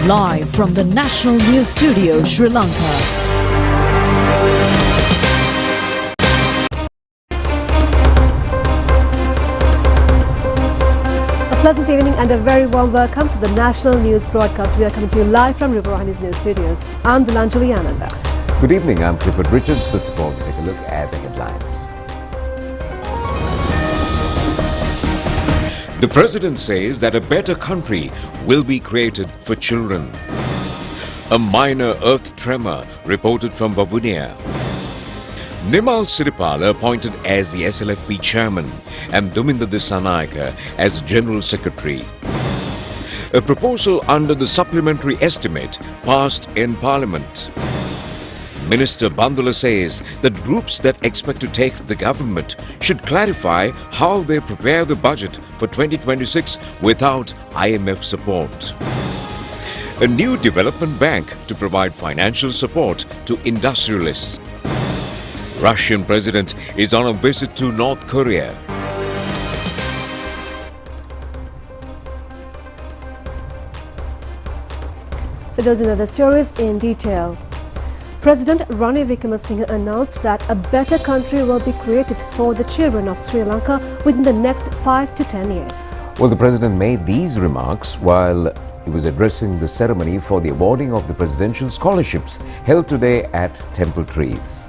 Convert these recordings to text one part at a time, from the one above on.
Live from the National News Studio, Sri Lanka. Pleasant evening and a very warm welcome to the National News broadcast. We are coming to you live from Rupavahini's news studios. I'm Dilanjali Ananda. Good evening, I'm Clifford Richards. First of all, we take a look at the headlines. The President says that a better country will be created for children. A minor earth tremor reported from Vavuniya. Nimal Siripala appointed as the SLFP chairman and Duminda Dissanayaka as General Secretary. A proposal under the supplementary estimate passed in Parliament. Minister Bandula says that groups that expect to take the government should clarify how they prepare the budget for 2026 without IMF support. A new development bank to provide financial support to industrialists. Russian president is on a visit to North Korea. For those and other stories in detail. President Ranal announced that a better country will be created for the children of Sri Lanka within the next 5 to 10 years. Well, the President made these remarks while he was addressing the ceremony for the awarding of the presidential scholarships held today at Temple Trees.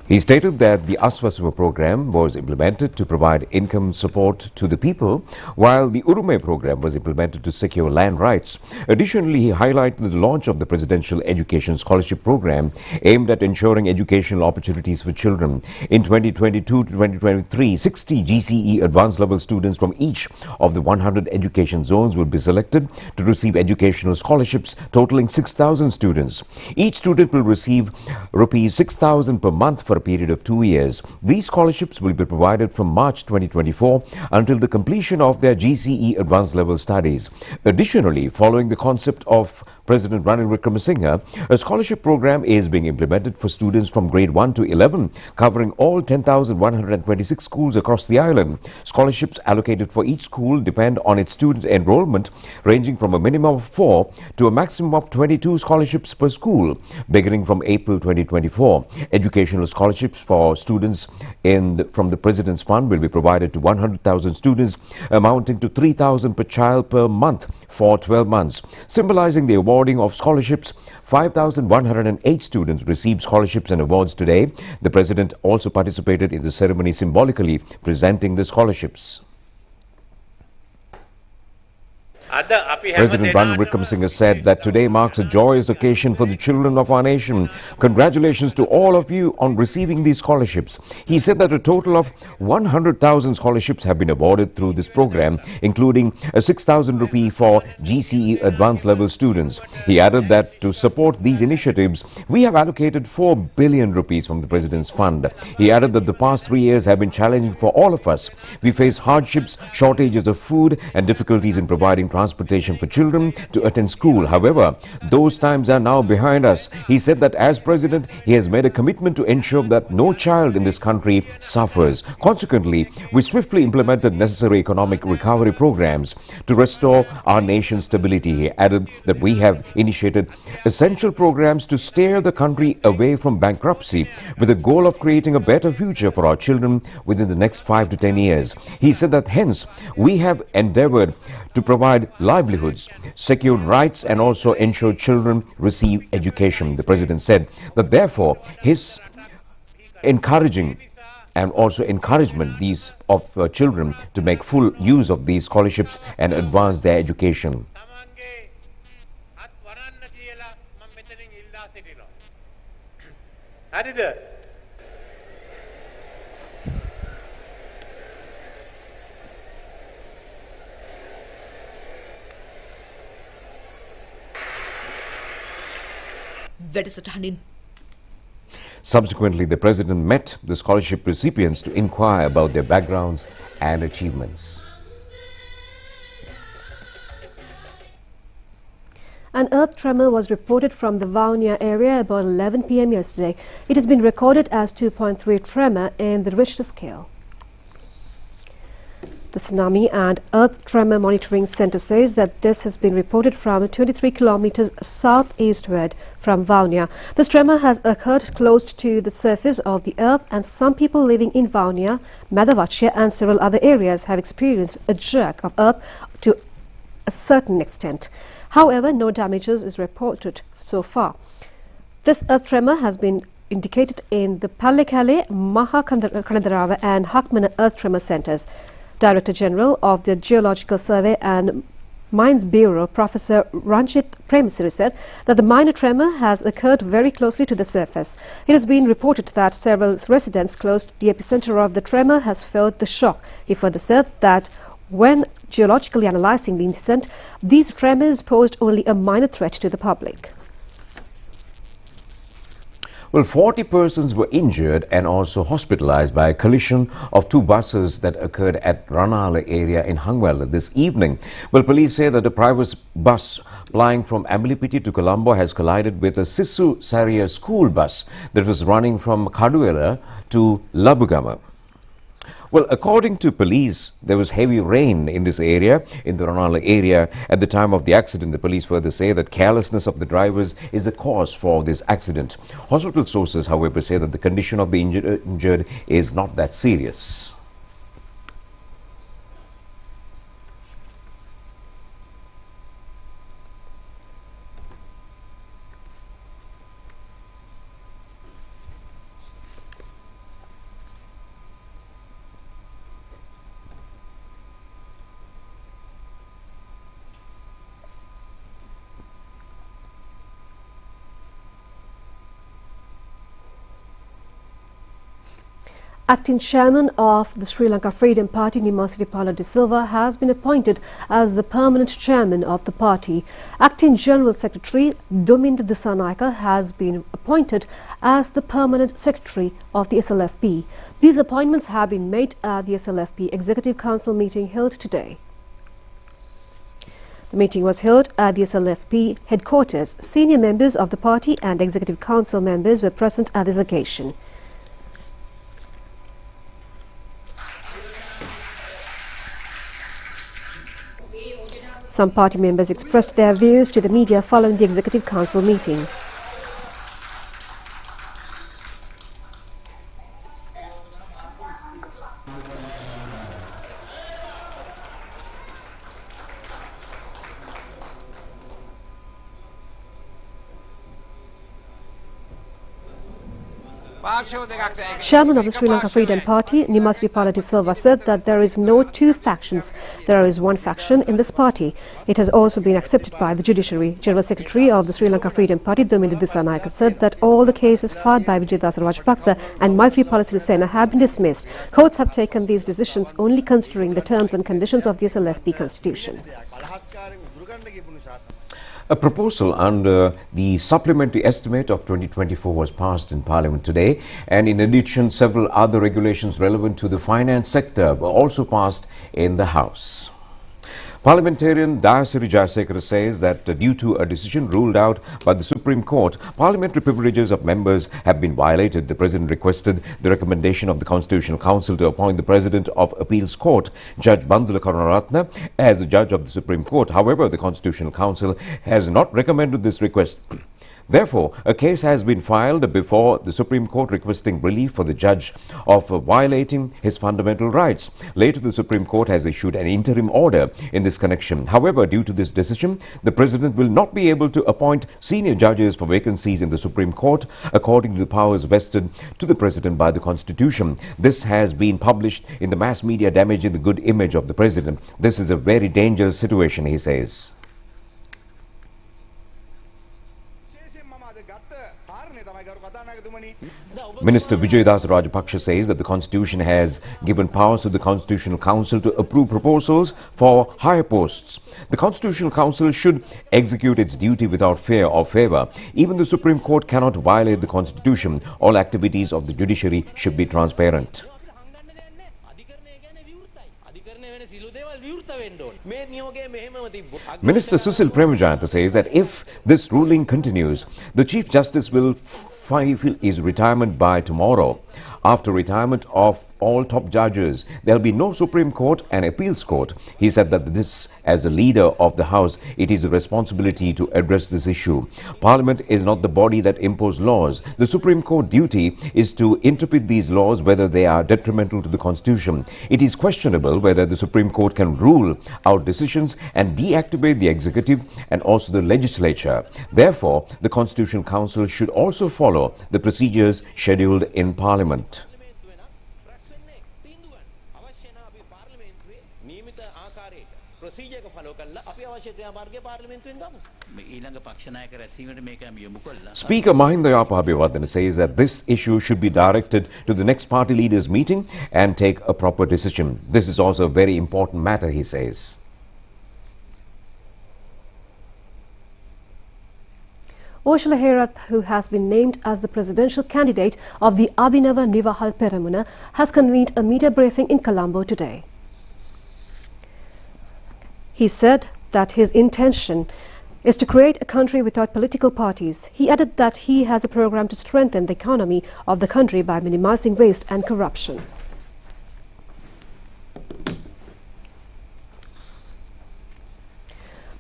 He stated that the Aswasuma program was implemented to provide income support to the people, while the Urume program was implemented to secure land rights. Additionally, he highlighted the launch of the Presidential Education Scholarship Program aimed at ensuring educational opportunities for children. In 2022 to 2023, 60 GCE advanced level students from each of the 100 education zones will be selected to receive educational scholarships totaling 6,000 students. Each student will receive Rs 6,000 per month for a period of 2 years. These scholarships will be provided from March 2024 until the completion of their GCE advanced level studies. Additionally, following the concept of President Ranal, a scholarship program is being implemented for students from grade 1 to 11, covering all 10,126 schools across the island. Scholarships allocated for each school depend on its student enrollment, ranging from a minimum of 4 to a maximum of 22 scholarships per school, beginning from April 2024. Educational scholarships for students from the President's Fund will be provided to 100,000 students, amounting to 3,000 per child per month for 12 months. Symbolizing the awarding of scholarships, 5,108 students received scholarships and awards today. The President also participated in the ceremony, symbolically presenting the scholarships. President Ranal said that today marks a joyous occasion for the children of our nation. Congratulations to all of you on receiving these scholarships. He said that a total of 100,000 scholarships have been awarded through this program, including a 6,000 rupee for GCE advanced level students. He added that to support these initiatives, we have allocated 4 billion rupees from the President's Fund. He added that the past 3 years have been challenging for all of us. We face hardships, shortages of food and difficulties in providing transportation for children to attend school. However, those times are now behind us. He said that as President, he has made a commitment to ensure that no child in this country suffers. Consequently, we swiftly implemented necessary economic recovery programs to restore our nation's stability. He added that we have initiated essential programs to steer the country away from bankruptcy with the goal of creating a better future for our children within the next 5 to 10 years. He said that hence we have endeavored to provide livelihoods, secured rights and also ensure children receive education. The President said that therefore his encouraging and also encouragement of children to make full use of these scholarships and advance their education. Subsequently, the President met the scholarship recipients to inquire about their backgrounds and achievements. An earth tremor was reported from the Vavuniya area about 11 p.m. yesterday. It has been recorded as 2.3 tremor in the Richter scale. The Tsunami and Earth Tremor Monitoring Center says that this has been reported from 23 kilometers southeastward from Vaunia. This tremor has occurred close to the surface of the earth, and some people living in Vaunia, Madavachya and several other areas have experienced a jerk of earth to a certain extent. However, no damages is reported so far. This earth tremor has been indicated in the Pallekale, Mahakandarava and Hakmana Earth Tremor Centers. Director General of the Geological Survey and Mines Bureau, Professor Ranjit Premisiri, said that the minor tremor has occurred very closely to the surface. It has been reported that several residents close to the epicenter of the tremor has felt the shock. He further said that when geologically analyzing the incident, these tremors posed only a minor threat to the public. Well, 40 persons were injured and also hospitalized by a collision of two buses that occurred at Ranal area in Hangwell this evening. Well, police say that a private bus plying from Ambalipiti to Colombo has collided with a Sissu Saria school bus that was running from Kaduela to Labugama. Well, according to police, there was heavy rain in this area, in the Ranal area, at the time of the accident. The police further say that carelessness of the drivers is the cause for this accident. Hospital sources, however, say that the condition of the injured is not that serious. Acting chairman of the Sri Lanka Freedom Party, Nimasiripala De Silva, has been appointed as the permanent chairman of the party. Acting General Secretary Dominda Disanayake has been appointed as the permanent secretary of the SLFP. These appointments have been made at the SLFP Executive Council meeting held today. The meeting was held at the SLFP headquarters. Senior members of the party and Executive Council members were present at this occasion. Some party members expressed their views to the media following the Executive Council meeting. Chairman of the Sri Lanka Freedom Party, Nimasiripala De Silva, said that there is no two factions. There is one faction in this party. It has also been accepted by the judiciary. General Secretary of the Sri Lanka Freedom Party, Dominda Disanayake, said that all the cases filed by Vijayadasa Rajapaksa and Maithripala Sirisena have been dismissed. Courts have taken these decisions only considering the terms and conditions of the SLFP constitution. A proposal under the supplementary estimate of 2024 was passed in Parliament today, and in addition, several other regulations relevant to the finance sector were also passed in the House. Parliamentarian Dayasiri Jayasekara says that due to a decision ruled out by the Supreme Court, parliamentary privileges of members have been violated. The President requested the recommendation of the Constitutional Council to appoint the President of Appeals Court, Judge Bandula Karunaratne, as the Judge of the Supreme Court. However, the Constitutional Council has not recommended this request. Therefore, a case has been filed before the Supreme Court requesting relief for the judge of violating his fundamental rights. Later, the Supreme Court has issued an interim order in this connection. However, due to this decision, the President will not be able to appoint senior judges for vacancies in the Supreme Court according to the powers vested to the President by the Constitution. This has been published in the mass media, damaging the good image of the President. This is a very dangerous situation, he says. Minister Vijayadasa Rajapaksa says that the Constitution has given powers to the Constitutional Council to approve proposals for higher posts. The Constitutional Council should execute its duty without fear or favour. Even the Supreme Court cannot violate the Constitution. All activities of the judiciary should be transparent. Minister Susil Premajayanta says that if this ruling continues, the Chief Justice will file his retirement by tomorrow. After retirement of all top judges, there will be no Supreme Court and Appeals Court. He said that this, as the leader of the House, it is a responsibility to address this issue. Parliament is not the body that imposes laws. The Supreme Court duty is to interpret these laws whether they are detrimental to the Constitution. It is questionable whether the Supreme Court can rule out decisions and deactivate the executive and also the legislature. Therefore, the Constitutional Council should also follow the procedures scheduled in Parliament. Speaker Mahinda Rupavahini says that this issue should be directed to the next party leaders meeting and take a proper decision. This is also a very important matter, he says. Oshla Herath, who has been named as the presidential candidate of the Abhinava Nivahal Peramuna, has convened a media briefing in Colombo today. He said that his intention is to create a country without political parties. He added that he has a program to strengthen the economy of the country by minimizing waste and corruption.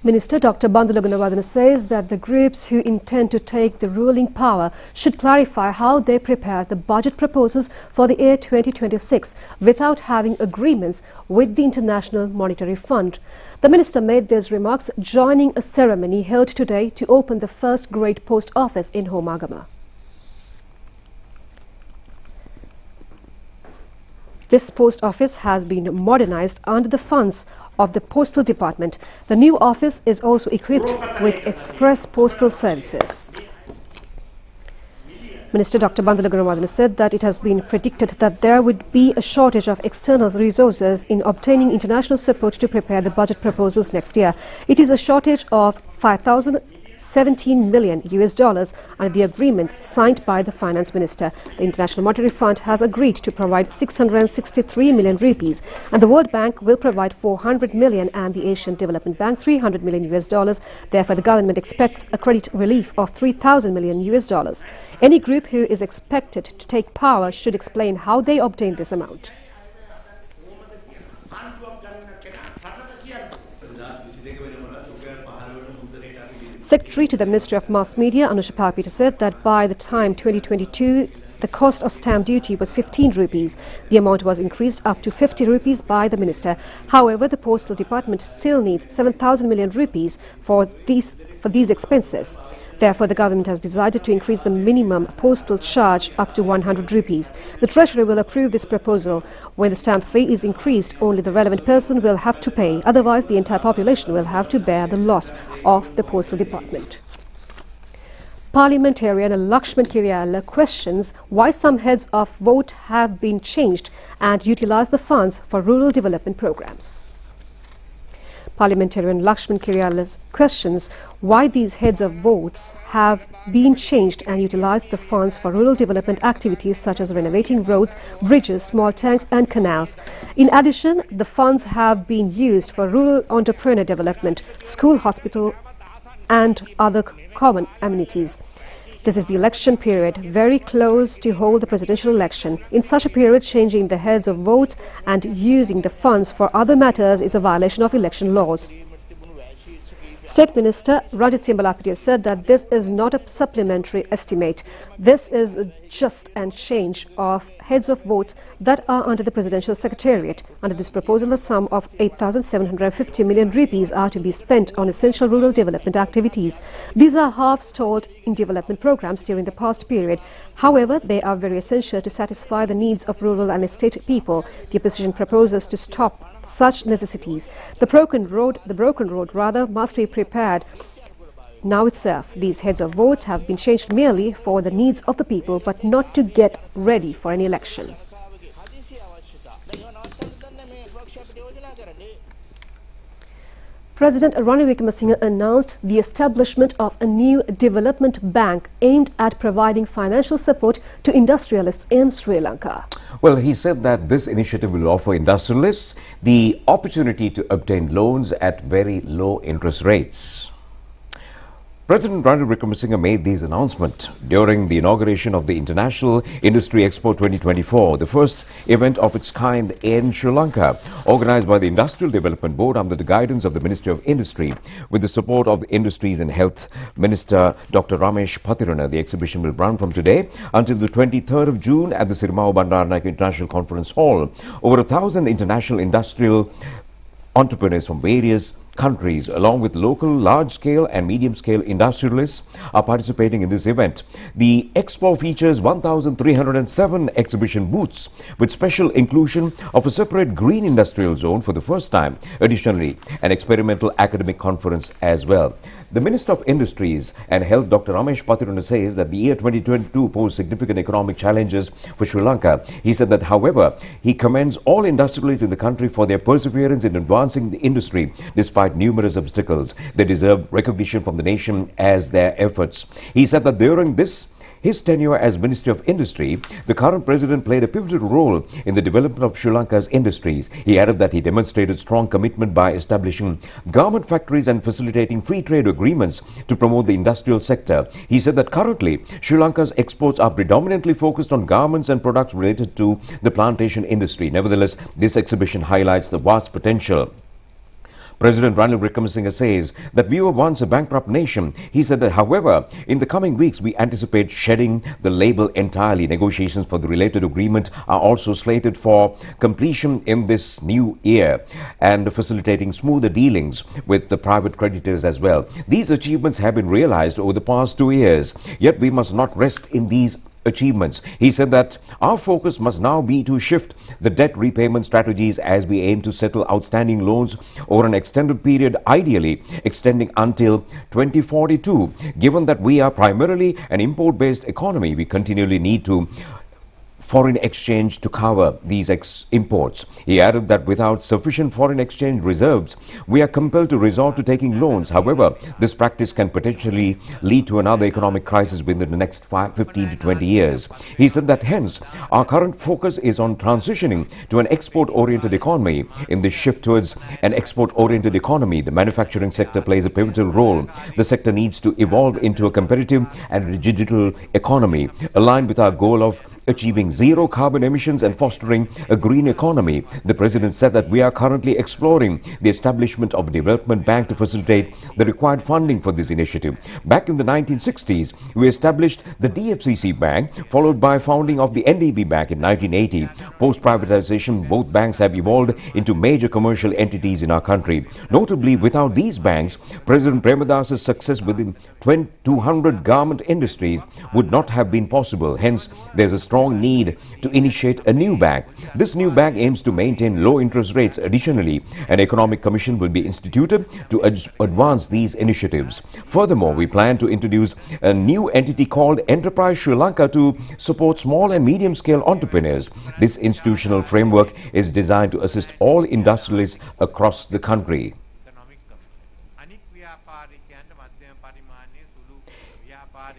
Minister Dr. Bandula Gunawardena says that the groups who intend to take the ruling power should clarify how they prepare the budget proposals for the year 2026 without having agreements with the International Monetary Fund. The minister made these remarks joining a ceremony held today to open the first grade post office in Homagama. This post office has been modernized under the funds of the Postal Department. The new office is also equipped with express postal services. Minister Dr. Bandula Gunawardena said that it has been predicted that there would be a shortage of external resources in obtaining international support to prepare the budget proposals next year. It is a shortage of $5,017 million under the agreement signed by the Finance Minister. The International Monetary Fund has agreed to provide 663 million rupees, and the World Bank will provide 400 million and the Asian Development Bank 300 million US. Therefore, the government expects a credit relief of 3,000 million US. Any group who is expected to take power should explain how they obtained this amount. Secretary to the Ministry of Mass Media, Anusha Palpita, said that by the time 2022, the cost of stamp duty was 15 rupees. The amount was increased up to 50 rupees by the minister. However, the Postal Department still needs 7,000 million rupees for these expenses. Therefore, the government has decided to increase the minimum postal charge up to 100 rupees. The Treasury will approve this proposal. When the stamp fee is increased, only the relevant person will have to pay. Otherwise, the entire population will have to bear the loss of the Postal Department. Parliamentarian Lakshman Kiryala questions why some heads of vote have been changed and utilize the funds for rural development programs. Parliamentarian Lakshman Kiryala questions why these heads of votes have been changed and utilized the funds for rural development activities such as renovating roads, bridges, small tanks and canals. In addition, the funds have been used for rural entrepreneur development, school, hospital and other common amenities. This is the election period, very close to hold the presidential election. In such a period, changing the heads of votes and using the funds for other matters is a violation of election laws. State Minister Rajat Simbalapitiya said that this is not a supplementary estimate. This is just a change of heads of votes that are under the Presidential Secretariat. Under this proposal, a sum of 8,750 million rupees are to be spent on essential rural development activities. These are half-stalled in development programs during the past period. However, they are very essential to satisfy the needs of rural and estate people. The opposition proposes to stop such necessities. The broken road must be prepared now itself. These heads of votes have been changed merely for the needs of the people, but not to get ready for any election. President Ranal Wickremesinghe announced the establishment of a new development bank aimed at providing financial support to industrialists in Sri Lanka. Well, he said that this initiative will offer industrialists the opportunity to obtain loans at very low interest rates. President Ranal Wickremesinghe made these announcements during the inauguration of the International Industry Expo 2024, the first event of its kind in Sri Lanka, organized by the Industrial Development Board under the guidance of the Ministry of Industry, with the support of the Industries and Health Minister Dr. Ramesh Pathirana. The exhibition will run from today until the 23rd of June at the Sirimao Bandaranaike International Conference Hall. Over 1,000 international industrial entrepreneurs from various countries, along with local large-scale and medium-scale industrialists, are participating in this event. The expo features 1,307 exhibition booths, with special inclusion of a separate green industrial zone for the first time. Additionally, an experimental academic conference as well. The Minister of Industries and Health, Dr. Ramesh Pathirana, says that the year 2022 posed significant economic challenges for Sri Lanka. He said that, however, he commends all industrialists in the country for their perseverance in advancing the industry despite numerous obstacles. They deserve recognition from the nation as their efforts. He said that during his tenure as Minister of Industry, the current president played a pivotal role in the development of Sri Lanka's industries. He added that he demonstrated strong commitment by establishing garment factories and facilitating free trade agreements to promote the industrial sector. He said that currently, Sri Lanka's exports are predominantly focused on garments and products related to the plantation industry. Nevertheless, this exhibition highlights the vast potential. President Ranal Wickremesinghe says that we were once a bankrupt nation. He said that, however, in the coming weeks, we anticipate shedding the label entirely. Negotiations for the related agreement are also slated for completion in this new year and facilitating smoother dealings with the private creditors as well. These achievements have been realized over the past 2 years, yet we must not rest in these achievements. He said that our focus must now be to shift the debt repayment strategies as we aim to settle outstanding loans over an extended period, ideally extending until 2042. Given that we are primarily an import-based economy, we continually need to foreign exchange to cover these imports. He added that without sufficient foreign exchange reserves, we are compelled to resort to taking loans. However, this practice can potentially lead to another economic crisis within the next 15 to 20 years. He said that hence, our current focus is on transitioning to an export-oriented economy. In this shift towards an export-oriented economy, the manufacturing sector plays a pivotal role. The sector needs to evolve into a competitive and digital economy, aligned with our goal of achieving zero carbon emissions and fostering a green economy. The president said that we are currently exploring the establishment of a development bank to facilitate the required funding for this initiative. Back in the 1960s, we established the DFCC Bank, followed by founding of the NDB Bank in 1980. Post-privatization, both banks have evolved into major commercial entities in our country. Notably, without these banks, President Premadas's success within 200 garment industries would not have been possible. Hence, there's a strong need to initiate a new bank. This new bank aims to maintain low interest rates. Additionally, an economic commission will be instituted to advance these initiatives. Furthermore, we plan to introduce a new entity called Enterprise Sri Lanka to support small and medium-scale entrepreneurs. This institutional framework is designed to assist all industrialists across the country.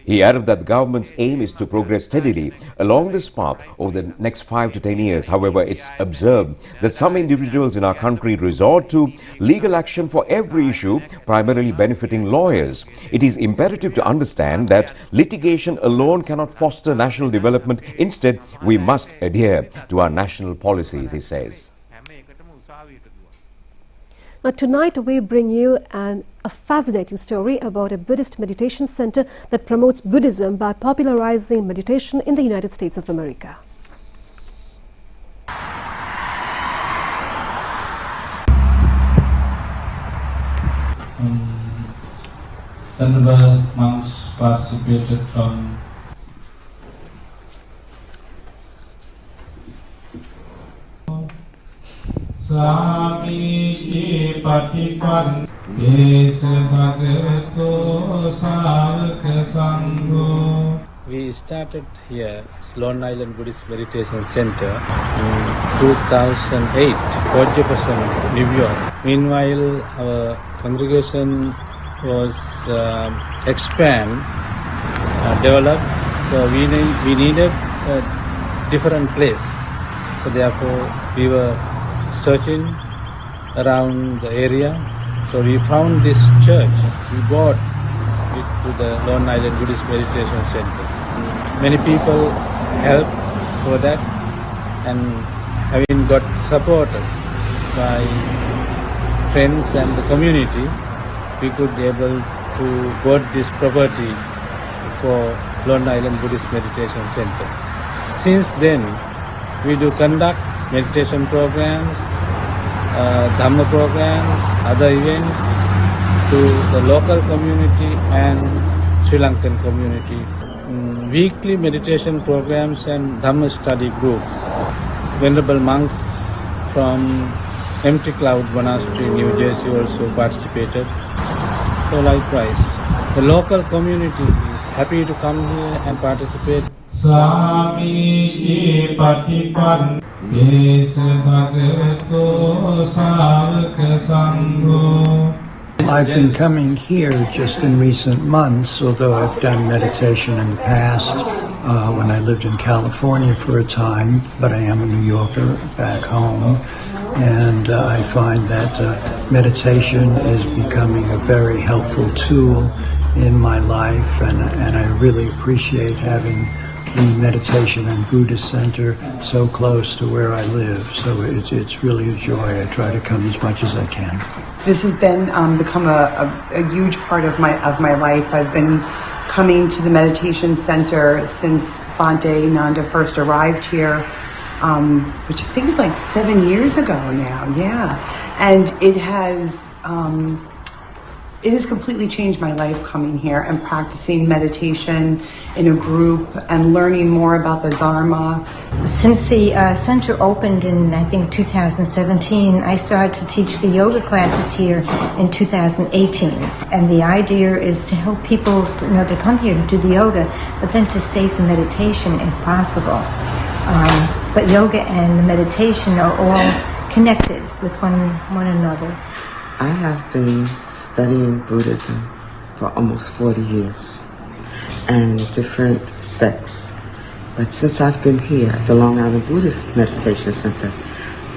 He added that the government's aim is to progress steadily along this path over the next 5 to 10 years. However, it's observed that some individuals in our country resort to legal action for every issue, primarily benefiting lawyers. It is imperative to understand that litigation alone cannot foster national development. Instead, we must adhere to our national policies, he says. Now, tonight we bring you a fascinating story about a Buddhist meditation center that promotes Buddhism by popularizing meditation in the United States of America. Several monks participated from Samiti Patipan Esa Bhagavato Savaka Sangho. We started here, Long Island Buddhist Meditation Center, in 2008, Poson, New York. Meanwhile, our congregation was developed, so we needed a different place. So therefore, we were searching around the area. So we found this church. We bought with to the Long Island Buddhist Meditation Center. Many people help for that, and having got supported by friends and the community, we could be able to bought this property for Long Island Buddhist Meditation Center. Since then, we do conduct meditation programs, Dhamma programs, other events to the local community and Sri Lankan community. Weekly meditation programs and Dhamma study group. Venerable monks from Empty Cloud Monastery, New Jersey also participated. So likewise, the local community is happy to come here and participate. Samiki patipan Yesa bhagavato savaka sangho. I've been coming here just in recent months, although I've done meditation in the past when I lived in California for a time, but I am a New Yorker back home, and I find that meditation is becoming a very helpful tool in my life, and I really appreciate having the Meditation and Buddhist Center so close to where I live. So it's really a joy. I try to come as much as I can. This has been become a huge part of my life. I've been coming to the meditation center since Bhante Nanda first arrived here, which I think is like 7 years ago now. Yeah, and it has completely changed my life coming here and practicing meditation in a group and learning more about the Dharma. Since the center opened in, I think, 2017, I started to teach the yoga classes here in 2018. And the idea is to help people to come here to do the yoga, but then to stay for meditation if possible. But yoga and meditation are all connected with one another. I have been studying Buddhism for almost 40 years and different sects. But since I've been here at the Long Island Buddhist Meditation Center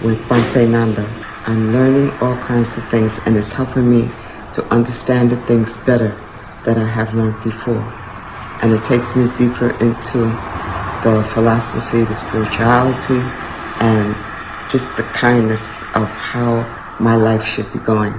with Bhante Nanda, I'm learning all kinds of things, and it's helping me to understand the things better that I have learned before. And it takes me deeper into the philosophy, the spirituality, and just the kindness of how my life should be going.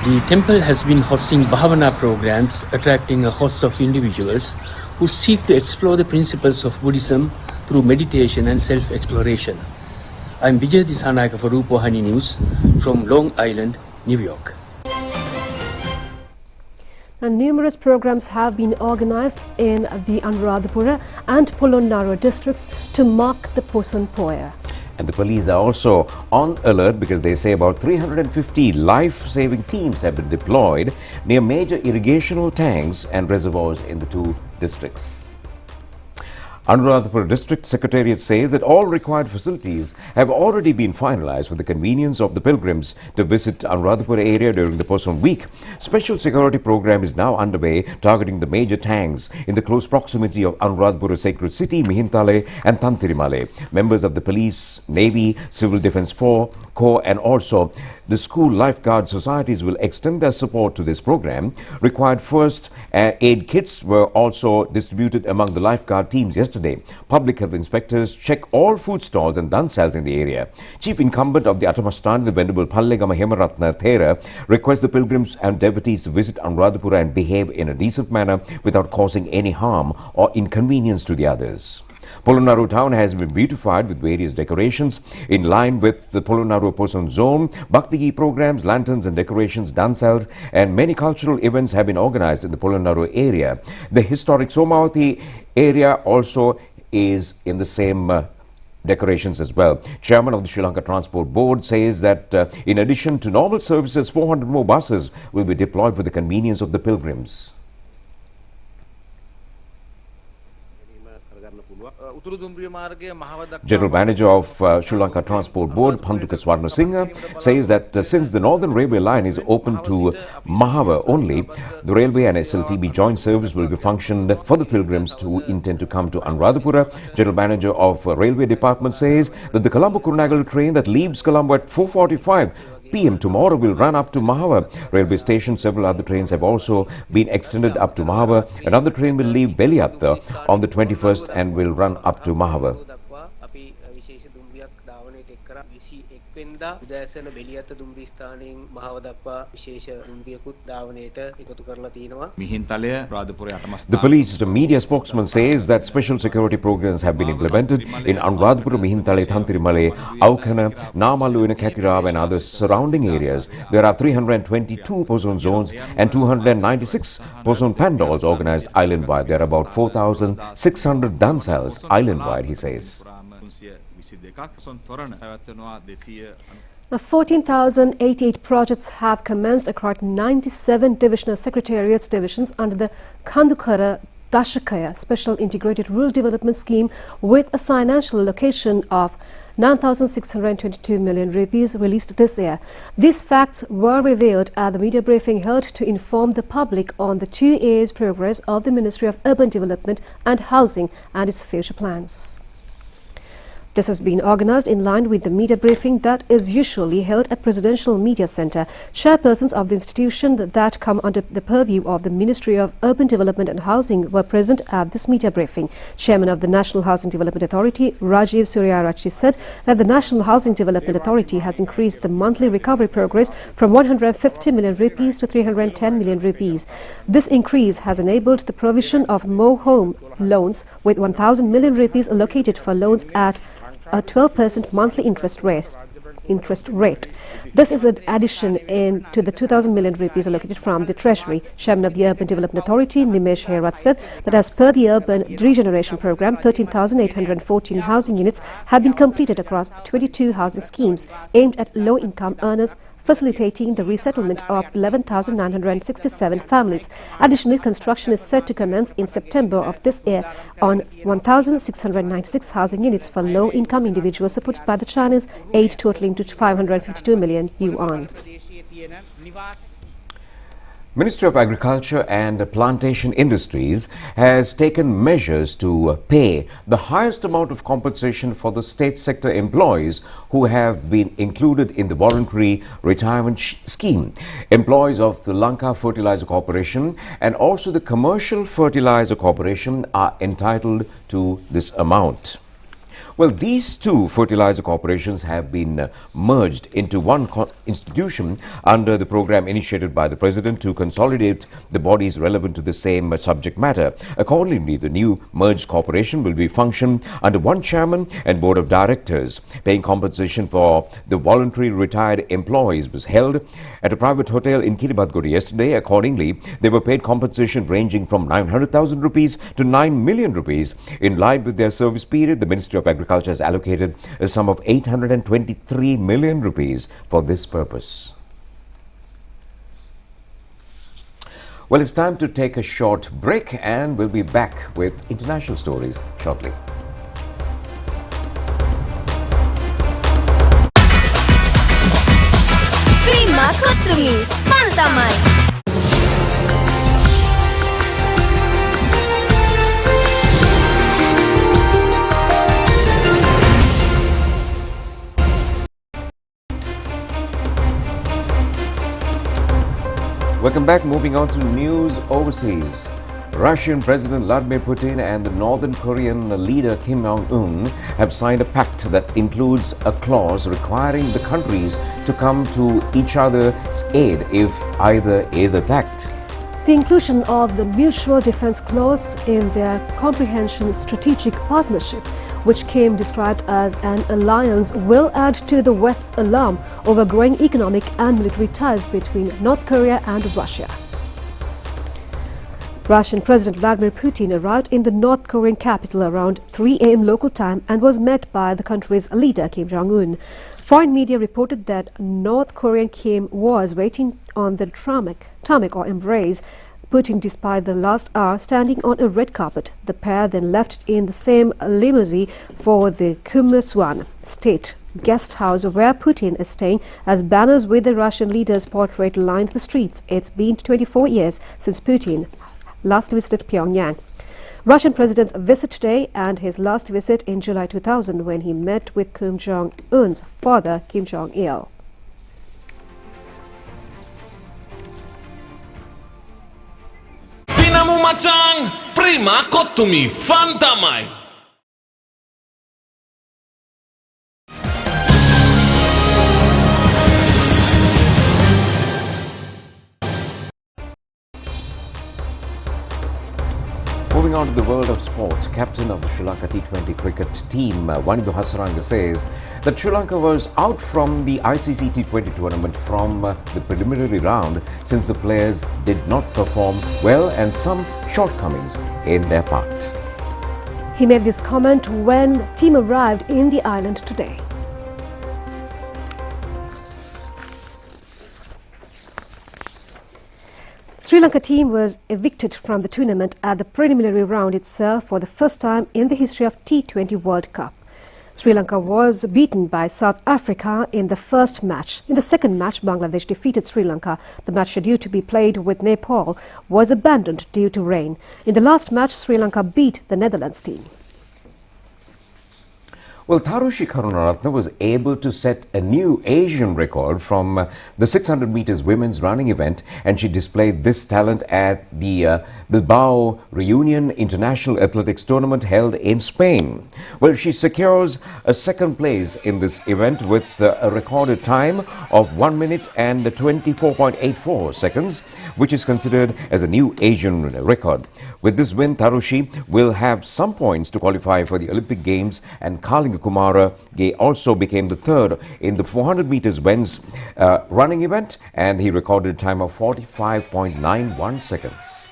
The temple has been hosting Bhavana programs, attracting a host of individuals who seek to explore the principles of Buddhism through meditation and self-exploration. I'm Vijay Disanayaka for Rupavahini News from Long Island, New York. And numerous programs have been organized in the Anuradhapura and Polonnaruwa districts to mark the Poson Poya. And the police are also on alert because they say about 350 life-saving teams have been deployed near major irrigational tanks and reservoirs in the two districts. Anuradhapura District Secretariat says that all required facilities have already been finalized for the convenience of the pilgrims to visit Anuradhapura area during the Poson week. Special security program is now underway targeting the major tanks in the close proximity of Anuradhapura Sacred City, Mihintale and Tantirimale. Members of the police, Navy, Civil Defence Corps and also the school lifeguard societies will extend their support to this program. Required first aid kits were also distributed among the lifeguard teams yesterday. Public health inspectors check all food stalls and dunsals in the area. Chief incumbent of the Atamastan, the Venerable Pallegama Hemaratna Thera, requests the pilgrims and devotees to visit Anuradhapura and behave in a decent manner without causing any harm or inconvenience to the others. Polonnaruwa town has been beautified with various decorations in line with the Polonnaruwa Poson zone. Bhakti programs, lanterns and decorations, dansals and many cultural events have been organized in the Polonnaruwa area. The historic Somavati area also is in the same decorations as well. Chairman of the Sri Lanka Transport Board says that in addition to normal services, 400 more buses will be deployed for the convenience of the pilgrims. General Manager of Sri Lanka Transport Board, Panduka Swarnasinghe, says that since the Northern Railway line is open to Mahava only, the railway and SLTB joint service will be functioned for the pilgrims who intend to come to Anuradhapura. General Manager of Railway Department says that the Colombo-Kurunegala train that leaves Colombo at 4:45 p.m. tomorrow will run up to Mahava railway station. Several other trains have also been extended up to Mahava. Another train will leave Beliatta on the 21st and will run up to Mahava. The police media spokesman says that special security programs have been implemented in Anuradhapura, Mihintale, Thantirimale, Aukana, Namalu, Kakirava and other surrounding areas. There are 322 Poson zones and 296 Poson pandals organized island-wide. There are about 4,600 dansals island-wide, he says. 14,088 projects have commenced across 97 divisional secretariats divisions under the Kandukara Dashakaya Special Integrated Rural Development Scheme with a financial allocation of 9,622 million rupees released this year. These facts were revealed at the media briefing held to inform the public on the 2 years progress of the Ministry of Urban Development and Housing and its future plans. This has been organized in line with the media briefing that is usually held at Presidential Media Center. Chairpersons of the institution that come under the purview of the Ministry of Urban Development and Housing were present at this media briefing. Chairman of the National Housing Development Authority, Rajiv Suryarachi, said that the National Housing Development Authority has increased the monthly recovery progress from 150 million rupees to 310 million rupees. This increase has enabled the provision of more home loans with 1,000 million rupees allocated for loans at a 12% monthly interest rate. This is an addition to the 2,000 million rupees allocated from the Treasury. Chairman of the Urban Development Authority, Nimesh Herat, said that as per the Urban Regeneration Programme, 13,814 housing units have been completed across 22 housing schemes aimed at low-income earners, facilitating the resettlement of 11,967 families. Additionally, construction is set to commence in September of this year on 1,696 housing units for low-income individuals supported by the Chinese aid totaling to 552 million yuan. Ministry of Agriculture and Plantation Industries has taken measures to pay the highest amount of compensation for the state sector employees who have been included in the voluntary retirement scheme. Employees of the Lanka Fertilizer Corporation and also the Commercial Fertilizer Corporation are entitled to this amount. Well, these two fertilizer corporations have been merged into one institution under the program initiated by the President to consolidate the bodies relevant to the same subject matter. Accordingly, the new merged corporation will be function under one chairman and board of directors. Paying compensation for the voluntary retired employees was held at a private hotel in Kiribati yesterday. Accordingly, they were paid compensation ranging from 900,000 rupees to 9 million rupees. In line with their service period, the Ministry of Agriculture has allocated a sum of 823 million rupees for this purpose. Well, it's time to take a short break and we'll be back with international stories shortly. Prima Kutumi, Pantamai. Welcome back. Moving on to news overseas. Russian President Vladimir Putin and the Northern Korean leader Kim Jong-un have signed a pact that includes a clause requiring the countries to come to each other's aid if either is attacked. The inclusion of the Mutual Defense Clause in their comprehensive strategic partnership, which Kim described as an alliance, will add to the West's alarm over growing economic and military ties between North Korea and Russia. Russian President Vladimir Putin arrived in the North Korean capital around 3 a.m. local time and was met by the country's leader Kim Jong-un. Foreign media reported that North Korean Kim was waiting on the tarmac or embrace Putin despite the last hour standing on a red carpet. The pair then left in the same limousine for the Kummerswan state guest house where Putin is staying as banners with the Russian leader's portrait lined the streets. It's been 24 years since Putin last visited Pyongyang. Russian president's visit today and his last visit in July 2000 when he met with Kim Jong-un's father, Kim Jong-il. Tinamu macang, prima kotumi, fantamai. Moving on to the world of sport, captain of the Sri Lanka T20 cricket team, Wanidhu Hasaranga, says that Sri Lanka was out from the ICC T20 tournament from the preliminary round since the players did not perform well and some shortcomings in their part. He made this comment when the team arrived in the island today. Sri Lanka team was evicted from the tournament at the preliminary round itself for the first time in the history of T20 World Cup. Sri Lanka was beaten by South Africa in the first match. In the second match, Bangladesh defeated Sri Lanka. The match scheduled to be played with Nepal was abandoned due to rain. In the last match, Sri Lanka beat the Netherlands team. Well, Tharushi Karunaratne was able to set a new Asian record from the 600 meters women's running event, and she displayed this talent at the Bilbao Reunion International Athletics Tournament held in Spain. Well, she secures a second place in this event with a recorded time of 1 minute and 24.84 seconds, which is considered as a new Asian record. With this win, Tharushi will have some points to qualify for the Olympic Games, and Kalinga Kumara also became the third in the 400 meters men's running event, and he recorded a time of 45.91 seconds.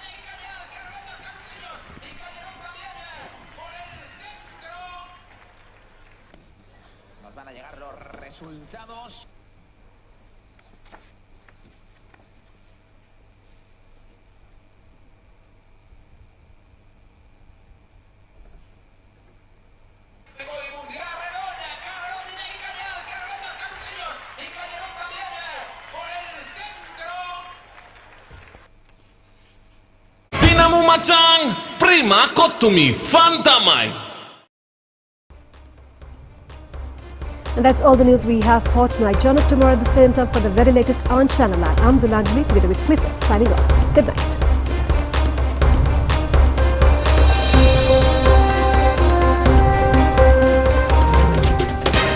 Tinamu macang, prima kotumi, fantamai. And that's all the news we have for tonight. Join us tomorrow at the same time for the very latest on Channel Eye. I'm Dulanjali, together with Clifford, signing off. Good night.